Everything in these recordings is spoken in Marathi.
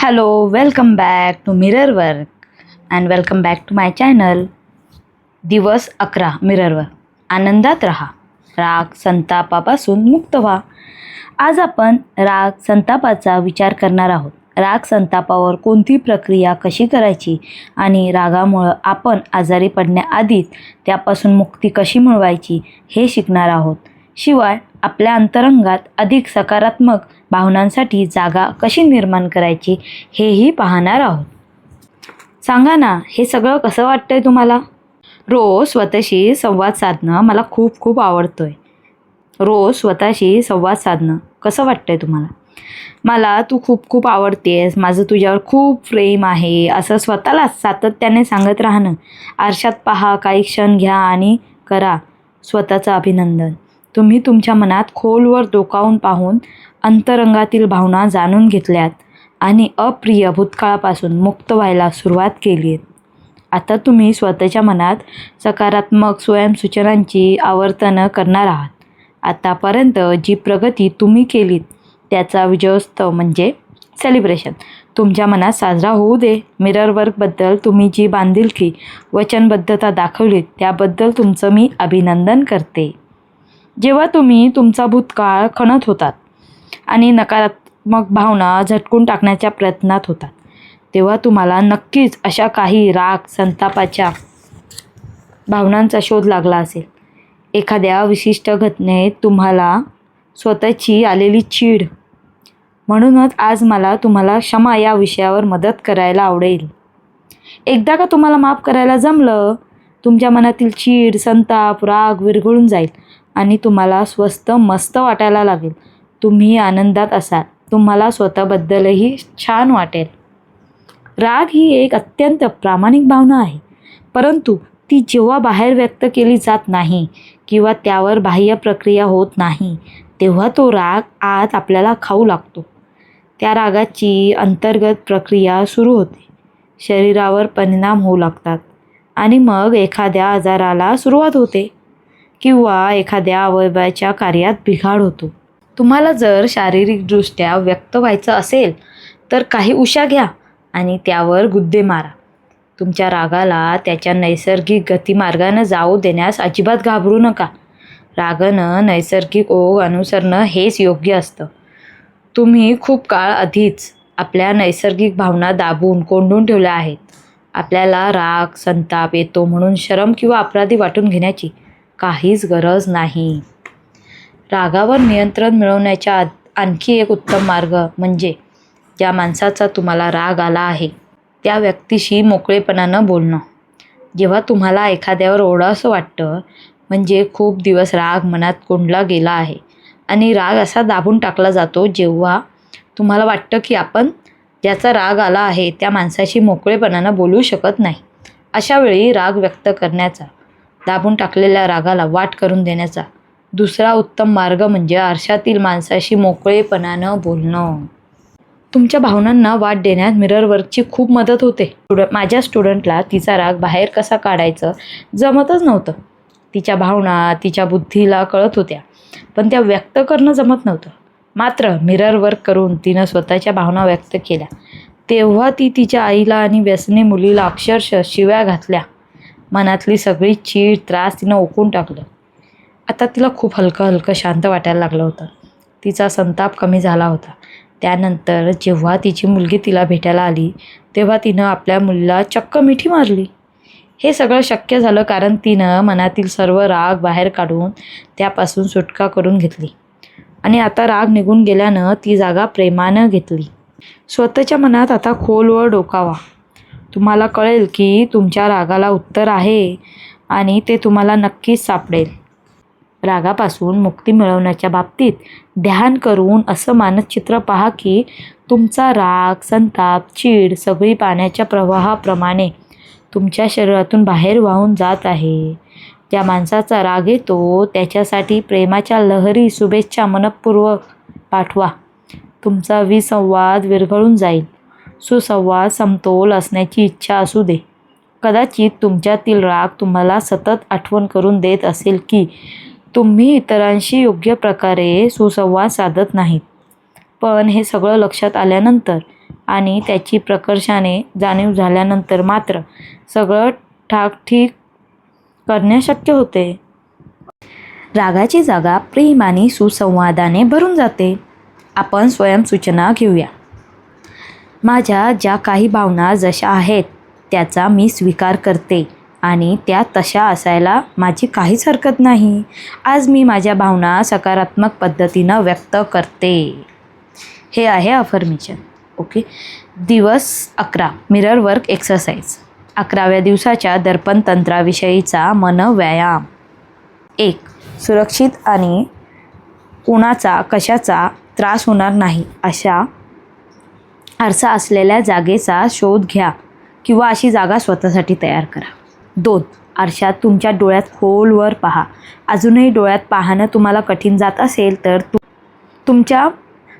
Hello, welcome back to mirror work and welcome back to my channel. दिवस 11 मिररवर. आनंदात रहा, राग संतापापासून मुक्त व्हा. आज आपण राग संतापाचा विचार करणार आहोत. राग संतापावर कोणती प्रक्रिया कशी करायची आणि रागामुळं आपण आजारी पडण्याआधीच त्यापासून मुक्ती कशी मिळवायची हे शिकणार आहोत. शिवाय आपल्या अंतरंगात अधिक सकारात्मक भावनांसाठी जागा कशी निर्माण करायची हेही पाहणार आहोत. सांगा ना, हे सगळं कसं वाटतंय तुम्हाला? रोज स्वतःशी संवाद साधणं मला खूप खूप आवडतोय. रोज स्वतःशी संवाद साधणं कसं वाटतंय तुम्हाला? मला तू खूप खूप आवडतेस, माझं तुझ्यावर खूप प्रेम आहे, असं स्वतःला सातत्याने सांगत राहणं. आरशात पहा, काही क्षण घ्या आणि करा स्वतःचं अभिनंदन. तुम्ही तुमच्या मनात खोलवर डोकावून पाहून अंतरंगातील भावना जाणून घेतल्यात आणि अप्रिय भूतकाळापासून मुक्त व्हायला सुरुवात केली आहे. आता तुम्ही स्वतःच्या मनात सकारात्मक स्वयंसूचनांची आवर्तनं करणार आहात. आतापर्यंत जी प्रगती तुम्ही केलीत त्याचा विजयोत्सव म्हणजे सेलिब्रेशन तुमच्या मनात साजरा होऊ दे. मिरर वर्कबद्दल तुम्ही जी बांधिलकी वचनबद्धता दाखवलीत त्याबद्दल तुमचं मी अभिनंदन करते. जेव्हा तुम्ही तुमचा भूतकाळ खणत होतात आणि नकारात्मक भावना झटकून टाकण्याच्या प्रयत्नात होतात तेव्हा तुम्हाला नक्कीच अशा काही राग संतापाच्या भावनांचा शोध लागला असेल. एखाद्या विशिष्ट घटनेत तुम्हाला स्वतःची आलेली चीड. म्हणूनच आज मला तुम्हाला क्षमा या विषयावर मदत करायला आवडेल. एकदा का तुम्हाला माफ करायला जमलं, तुमच्या मनातील चीड, संताप, राग विरघळून जाईल आणि तुम्हाला स्वस्त मस्त वाटायला लागेल. तुम्ही आनंदात असाल, तुम्हाला स्वतःबद्दलही छान वाटेल. राग ही एक अत्यंत प्रामाणिक भावना आहे, परंतु ती जेव्हा बाहेर व्यक्त केली जात नाही किंवा त्यावर बाह्य प्रक्रिया होत नाही तेव्हा तो राग आत आपल्याला खाऊ लागतो. त्या रागाची अंतर्गत प्रक्रिया सुरू होते, शरीरावर परिणाम होऊ लागतात आणि मग एखाद्या आजाराला सुरुवात होते किंवा एखाद्या अवयवाच्या कार्यात बिघाड होतो. तुम्हाला जर शारीरिकदृष्ट्या व्यक्त व्हायचं असेल तर काही उशा घ्या आणि त्यावर गुद्दे मारा. तुमच्या रागाला त्याच्या नैसर्गिक गतिमार्गानं जाऊ देण्यास अजिबात घाबरू नका. रागानं नैसर्गिक ओघ अनुसरणं हेच योग्य असतं. तुम्ही खूप काळ आधीच आपल्या नैसर्गिक भावना दाबून कोंडून ठेवल्या आहेत. आपल्याला राग संताप येतो म्हणून शरम किंवा अपराधी वाटून घेण्याची काहीच गरज नाही. रागावर नियंत्रण मिळवण्याचा आणखी एक उत्तम मार्ग म्हणजे ज्या माणसाचा तुम्हाला राग आला आहे त्या व्यक्तीशी मोकळेपणानं बोलणं. जेव्हा तुम्हाला एखाद्यावर ओढावंसं वाटतं म्हणजे खूप दिवस राग मनात कोंडला गेला आहे आणि राग असा दाबून टाकला जातो जेव्हा तुम्हाला वाटतं की आपण ज्याचा राग आला आहे त्या माणसाशी मोकळेपणानं बोलू शकत नाही. अशा वेळी राग व्यक्त करण्याचा, दाबून टाकलेल्या रागाला वाट करून देण्याचा दुसरा उत्तम मार्ग म्हणजे आरशातील माणसाशी मोकळेपणानं बोलणं. तुमच्या भावनांना वाट देण्यात मिरर वर्कची खूप मदत होते. माझ्या स्टुडंटला तिचा राग बाहेर कसा काढायचं जमतच नव्हतं. तिच्या भावना तिच्या बुद्धीला कळत होत्या पण त्या व्यक्त करणं जमत नव्हतं. मात्र मिरर वर्क करून तिनं स्वतःच्या भावना व्यक्त केल्या तेव्हा ती तिच्या आईला आणि व्यसनी मुलीला अक्षरशः शिव्या घातल्या. मनातली सगळी चीड, त्रास तिनं ओकून टाकलं. आता तिला खूप हलकं शांत वाटायला लागलं होतं. तिचा संताप कमी झाला होता. त्यानंतर जेव्हा तिची मुलगी तिला भेटायला आली तेव्हा तिनं आपल्या मुलीला चक्क मिठी मारली. हे सगळं शक्य झालं कारण तिनं मनातील सर्व राग बाहेर काढून त्यापासून सुटका करून घेतली आणि आता राग निघून गेल्यानं ती जागा प्रेमानं घेतली. स्वतःच्या मनात आता खोलवर डोकावा. तुम्हाला कळेल की तुमच्या रागाला उत्तर आहे आणि ते तुम्हाला नक्कीच सापडेल. रागापासून मुक्ती मिळवण्याच्या बाबतीत ध्यान करून असं मानसचित्र पहा की तुमचा राग, संताप, चीड सगळी पाण्याच्या प्रवाहाप्रमाणे तुमच्या शरीरातून बाहेर वाहून जात आहे. ज्या माणसाचा राग येतो त्याच्यासाठी प्रेमाच्या लहरी शुभेच्छा मनःपूर्वक पाठवा. तुमचा विसंवाद विरघळून जाईल. सुसंवाद, समतोल असण्याची इच्छा असू दे. कदाचित तुमच्यातील राग तुम्हाला सतत आठवण करून देत असेल की तुम्ही इतरांशी योग्य प्रकारे सुसंवाद साधत नाहीत. पण हे सगळं लक्षात आल्यानंतर आणि त्याची प्रकर्षाने जाणीव झाल्यानंतर मात्र सगळं ठाकठीक करणे शक्य होते. रागाची जागा प्रेम आणि सुसंवादाने भरून जाते. आपण स्वयंसूचना घेऊया. माझ्या ज्या काही भावना जशा आहेत त्याचा मी स्वीकार करते आणि त्या तशा असायला माझी काहीच हरकत नाही. आज मी माझ्या भावना सकारात्मक पद्धतीनं व्यक्त करते. हे आहे अफर्मेशन. ओके. दिवस 11 मिरर वर्क एक्सरसाइज. 11व्या दिवसाच्या दर्पण तंत्राविषयीचा मनोव्यायाम. 1. सुरक्षित आणि कुणाचा कशाचा त्रास होणार नाही अशा आरसा असलेल्या जागेचा शोध घ्या किंवा अशी जागा स्वतःसाठी तयार करा. 2. आरशात तुमच्या डोळ्यात खोलवर पहा. अजूनही डोळ्यात पाहणं तुम्हाला कठीण जात असेल तर तुमच्या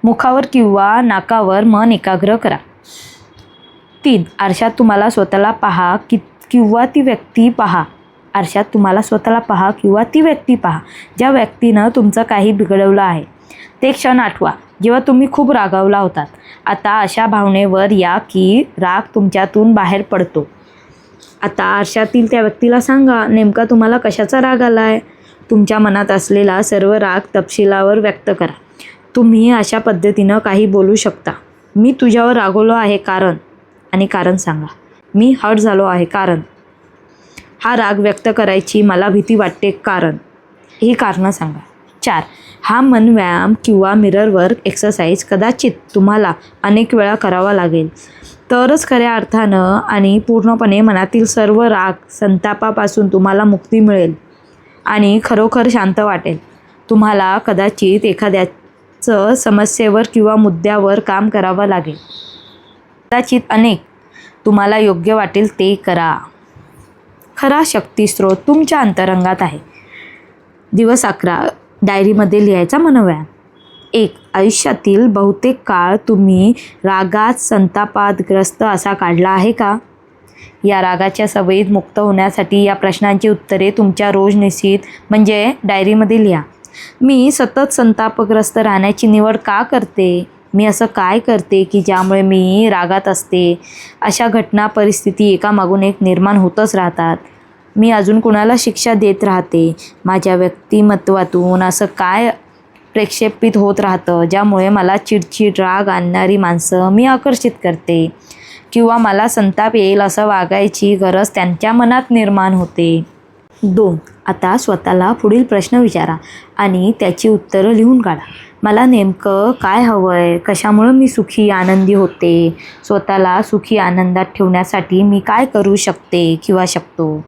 मुखावर किंवा नाकावर मन एकाग्र करा. 3. आरशात तुम्हाला स्वतःला पहा किंवा ती व्यक्ती पहा. आरशात तुम्हाला स्वतःला पहा किंवा ती व्यक्ती पहा ज्या व्यक्तीनं तुमचं काही बिघडवलं आहे. ते क्षण आठवा जेव्हा तुम्ही खूप रागावला होतात. आता अशा भावनेवर या की राग तुमच्यातून बाहेर पडतो. आता आरशातील त्या व्यक्तीला सांगा नेमका तुम्हाला कशाचा राग आला आहे. तुमच्या मनात असलेला सर्व राग तपशिलावर व्यक्त करा. तुम्ही अशा पद्धतीनं काही बोलू शकता. मी तुझ्यावर रागवलो आहे कारण, आणि कारण सांगा. मी हर्ट झालो आहे कारण. हा राग व्यक्त करायची मला भीती वाटते कारण. ही कारणं सांगा. 4. हा मनव्यायाम किंवा मिरर वर्क एक्सरसाइज कदाचित तुम्हाला अनेक वेळा करावा लागेल तरच खऱ्या अर्थानं आणि पूर्णपणे मनातील सर्व राग संतापापासून तुम्हाला मुक्ती मिळेल आणि खरोखर शांत वाटेल. तुम्हाला कदाचित एखाद्याचं समस्येवर किंवा मुद्द्यावर काम करावं लागेल. कदाचित अनेक. तुम्हाला योग्य वाटेल ते करा. खरा शक्तिस्रोत तुमच्या अंतरंगात आहे. दिवस 11 डायरीमध्ये लिहायचा मनोव्यायाम. 1. आयुष्यातील बहुतेक काळ तुम्ही रागात संतापादग्रस्त असा काढला आहे का? या रागाच्या सवयीत मुक्त होण्यासाठी या प्रश्नांची उत्तरे तुमच्या रोजनिशीत म्हणजे डायरीमध्ये लिहा. मी सतत संतापग्रस्त राहण्याची निवड का करते? मी असं काय करते की ज्यामुळे मी रागात असते? अशा घटना परिस्थिती एकामागून एक निर्माण होतच राहतात. मी अजून कुणाला शिक्षा देत राहते? माझ्या व्यक्तिमत्वातून असं काय प्रक्षेपित होत राहतं ज्यामुळे मला चिडचिड राग आणणारी माणसं मी आकर्षित करते किंवा मला संताप येईल असं वागायची गरज त्यांच्या मनात निर्माण होते. 2. आता स्वतःला पुढील प्रश्न विचारा आणि त्याची उत्तरं लिहून काढा. मला नेमकं काय हवं आहे? कशामुळं मी सुखी आनंदी होते? स्वतःला सुखी आनंदात ठेवण्यासाठी मी काय करू शकते किंवा शकतो?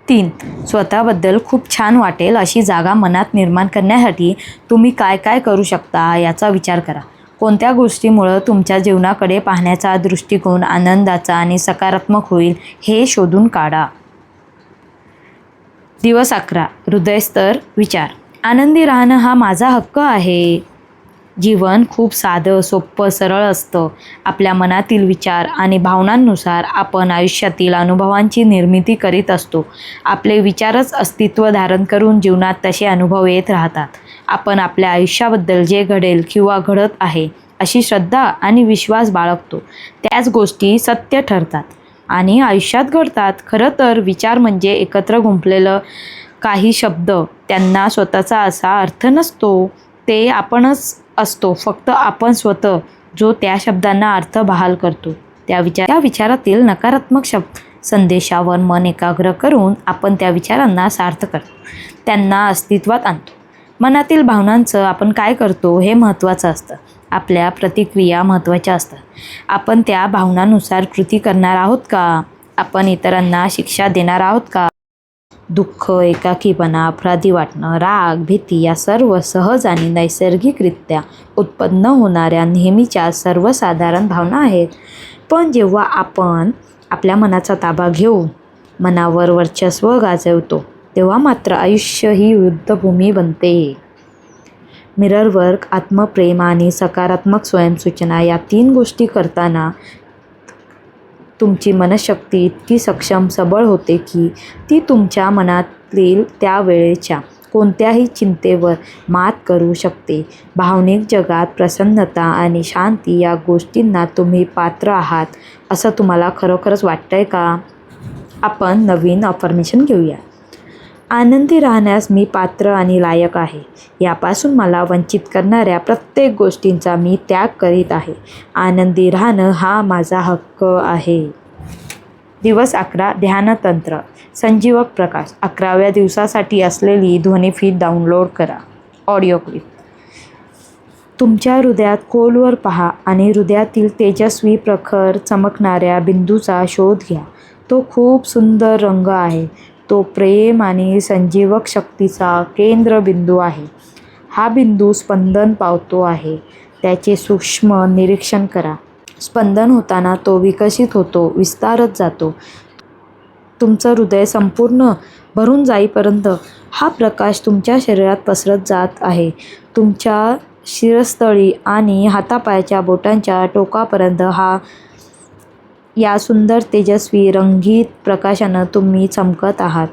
3. स्वतःबद्दल खूप छान वाटेल अशी जागा मनात निर्माण करण्यासाठी तुम्ही काय काय करू शकता याचा विचार करा. कोणत्या गोष्टीमुळं तुमच्या जीवनाकडे पाहण्याचा दृष्टिकोन आनंदाचा आणि सकारात्मक होईल हे शोधून काढा. दिवस 11 हृदयस्तर विचार. आनंदी राहणं हा माझा हक्क आहे. जीवन खूप साधं सोपं सरळ असतं. आपल्या मनातील विचार आणि भावनांनुसार आपण आयुष्यातील अनुभवांची निर्मिती करीत असतो. आपले विचारच अस्तित्व धारण करून जीवनात तसे अनुभव येत राहतात. आपण आपल्या आयुष्याबद्दल जे घडेल किंवा घडत आहे अशी श्रद्धा आणि विश्वास बाळगतो. त्याच गोष्टी सत्य ठरतात आणि आयुष्यात घडतात. खरं तर विचार म्हणजे एकत्र गुंफलेलं काही शब्द. त्यांना स्वतःचा असा अर्थ नसतो. ते आपणच असतो. फक्त आपण स्वतः जो त्या शब्दांना अर्थ बहाल करतो. त्या विचारातील नकारात्मक संदेशावर मन एकाग्र करून आपण त्या विचारांना सार्थ करतो. त्यांना अस्तित्वात आणतो. मनातील भावनांचं आपण काय करतो हे महत्त्वाचं असतं. आपल्या प्रतिक्रिया महत्त्वाच्या असतात. आपण त्या भावनांनुसार कृती करणार आहोत का? आपण इतरांना शिक्षा देणार आहोत का? दुःख, एकाकीपणा, अपराधी वाटणं, राग, भीती या सर्व सहज आणि नैसर्गिकरित्या उत्पन्न होणाऱ्या नेहमीच्या सर्वसाधारण भावना आहेत. पण जेव्हा आपण आपल्या मनाचा ताबा घेऊन मनावर वर्चस्व गाजवतो तेव्हा मात्र आयुष्य ही युद्धभूमी बनते. मिरर वर्क, आत्मप्रेम आणि सकारात्मक स्वयंसूचना या 3 गोष्टी करताना तुमची मनशक्ती इतकी सक्षम सबळ होते की ती तुमच्या मनातील त्या वेळेच्या कोणत्याही चिंतेवर मात करू शकते. भावनिक जगात प्रसन्नता आणि शांती या गोष्टींना तुम्ही पात्र आहात असं तुम्हाला खरोखरच वाटतंय का? आपण नवीन अफर्मेशन घेऊया. आनंदी राहण्यास मी पात्र आणि लायक आहे. यापासून मला वंचित करणाऱ्या प्रत्येक गोष्टींचा मी त्याग करीत आहे. आनंदी राहणं हा माझा हक्क आहे. दिवस 11 ध्यानतंत्र संजीवक प्रकाश. 11व्या दिवसासाठी असलेली ध्वनी फीड डाउनलोड करा. Audio clip. तुमच्या हृदयात खोलवर पहा आणि हृदयातील तेजस्वी प्रखर चमकणाऱ्या बिंदूचा शोध घ्या. तो खूप सुंदर रंग आहे. तो प्रेम आणि संजीवक शक्तीचा केंद्रबिंदू आहे. हा बिंदू स्पंदन पावतो आहे. त्याचे सूक्ष्म निरीक्षण करा. स्पंदन होताना तो विकसित होतो, विस्तारत जातो. तुमचं हृदय संपूर्ण भरून जाईपर्यंत हा प्रकाश तुमच्या शरीरात पसरत जात आहे. तुमच्या शिरस्थळी आणि हातापायाच्या बोटांच्या टोकापर्यंत या सुंदर तेजस्वी रंगीत प्रकाशानं तुम्ही चमकत आहात.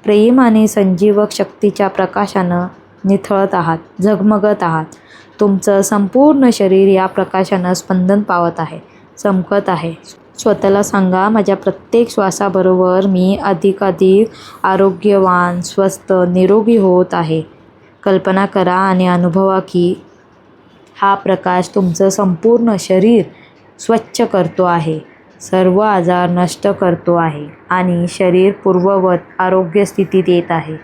प्रेम आणि संजीवक शक्तीच्या प्रकाशानं निथळत आहात, झगमगत आहात. तुमचं संपूर्ण शरीर या प्रकाशानं स्पंदन पावत आहे, चमकत आहे. स्वतःला सांगा, माझ्या प्रत्येक श्वासाबरोबर मी अधिकाधिक आरोग्यवान, स्वस्थ, निरोगी होत आहे. कल्पना करा आणि अनुभवा की हा प्रकाश तुमचं संपूर्ण शरीर स्वच्छ करतो आहे, सर्व आजार नष्ट करतो आहे आणि शरीर पूर्ववत आरोग्य स्थितीत येत आहे.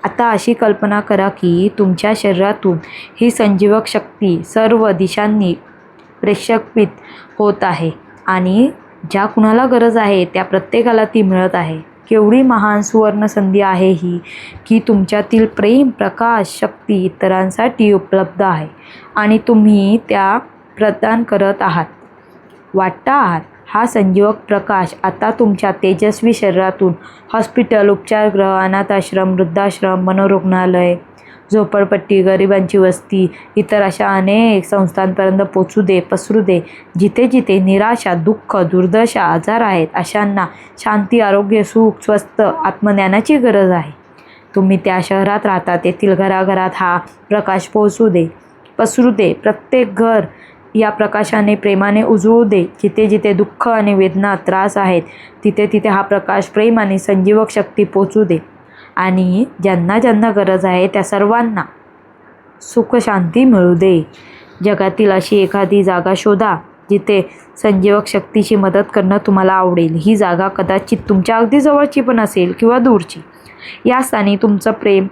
आता अशी कल्पना करा की तुमच्या शरीरातून ही संजीवक शक्ती सर्व दिशांनी प्रक्षेपित होत आहे आणि ज्या कुणाला गरज आहे त्या प्रत्येकाला ती मिळत आहे. केवढी महान सुवर्णसंधी आहे ही, की तुमच्यातील प्रेम, प्रकाश, शक्ती इतरांसाठी उपलब्ध आहे आणि तुम्ही त्या प्रदान करत आहात, वाटत आहात. हा संजीवक प्रकाश आता तुमच्या तेजस्वी शरीरातून हॉस्पिटल, उपचारगृह, अनाथाश्रम, वृद्धाश्रम, मनोरुग्णालय, झोपडपट्टी, गरिबांची वस्ती, इतर अशा अनेक संस्थांपर्यंत पसरू दे. जिथे जिथे निराशा, दुःख, दुर्दशा, आजार आहेत, अशांना शांती, आरोग्य, सुख, स्वस्थ आत्मज्ञानाची गरज आहे. तुम्ही त्या शहरात राहता तेथील घराघरात हा प्रकाश पसरू दे. प्रत्येक घर या प्रकाशाने, प्रेमाने उजळू दे. जिथे जिथे दुःख आणि वेदना, त्रास आहेत, तिथे तिथे हा प्रकाश, प्रेम आणि संजीवक शक्ती पोचू दे आणि ज्यांना ज्यांना गरज आहे त्या सर्वांना सुख, शांती मिळू दे. जगातील अशी एखादी जागा शोधा जिथे संजीवक शक्तीची मदत करणं तुम्हाला आवडेल. ही जागा कदाचित तुमच्या अगदी जवळची पण असेल किंवा दूरची. या स्थानी तुमचं प्रेम,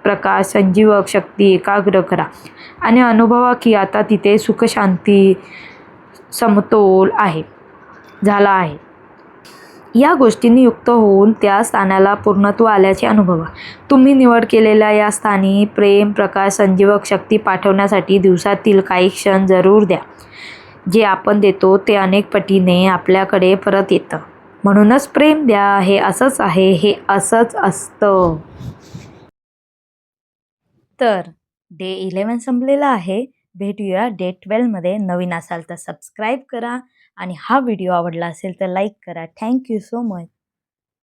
प्रकाश, संजीवक शक्ती एकाग्र करा आणि अनुभवा की आता तिथे सुख, शांती, समतोल झाला आहे. या गोष्टींनी युक्त होऊन त्या स्थानाला पूर्णत्व आल्याचे अनुभवा. तुम्ही निवड केलेल्या या स्थानी प्रेम, प्रकाश, संजीवक शक्ती पाठवण्यासाठी दिवसातील काही क्षण जरूर द्या. जे आपण देतो ते अनेक पटीने आपल्याकडे परत येतं. म्हणूनच प्रेम द्या. हे असंच आहे, हे असंच असतं. तर डे 11 संपलेला आहे. भेटूया डे 12मध्ये. नवीन असाल तर सबस्क्राईब करा आणि हा व्हिडिओ आवडला असेल तर लाईक करा. Thank you so much.